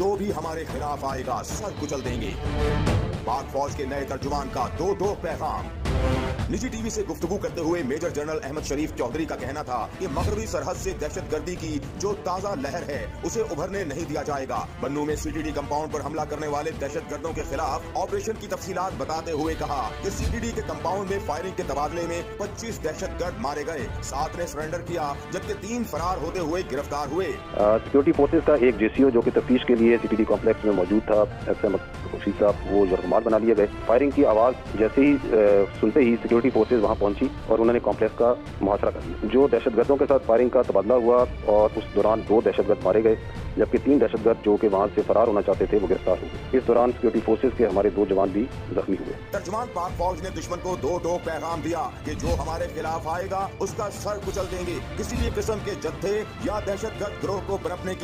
जो भी हमारे खिलाफ आएगा सर कुचल देंगे। पाक फौज के नए तर्जुमान का दो टोक पैगाम। निजी टीवी से गुफ्तगू करते हुए मेजर जनरल अहमद शरीफ चौधरी का कहना था कि मगरबी सरहद से दहशतगर्दी की जो ताजा लहर है उसे उभरने नहीं दिया जाएगा। बन्नू में सीटीडी कंपाउंड पर हमला करने वाले दहशतगर्दों के खिलाफ ऑपरेशन की तफसीलात बताते हुए कहा कि सीटीडी के कंपाउंड में फायरिंग के तबादले में 25 दहशतगर्द मारे गए, 7 ने सरेंडर किया जबकि 3 फरार होते हुए गिरफ्तार हुए। सिक्योरिटी फोर्सेज का एक जेसीओ जो कि तफ्तीश के लिए सीटीडी कॉम्प्लेक्स में मौजूद था, खुर्शीद साहब, वो जरमाल बना लिए गए। फायरिंग की आवाज जैसे ही सुनते ही सिक्योरिटी फोर्सेज वहां पहुंची और उन्होंने कॉम्प्लेक्स का मुहासरा कर लिया। जो दहशतगर्दों के साथ फायरिंग का तबादला हुआ और उस दौरान 2 दहशतगर्द मारे गए जबकि 3 दहशतगर्द जो कि वहां से फरार होना चाहते थे वो गिरफ्तार हो गए। इस दौरान सिक्योरिटी फोर्सेज के हमारे 2 जवान भी जख्मी हुए। तर्जुमान पाक फौज ने दुश्मन को दो टोक पैगाम दिया कि जो हमारे खिलाफ आएगा उसका सर कुचल देंगे। किसी भी किस्म के जत्थे या दहशतगर्द गिरोह को पनपने की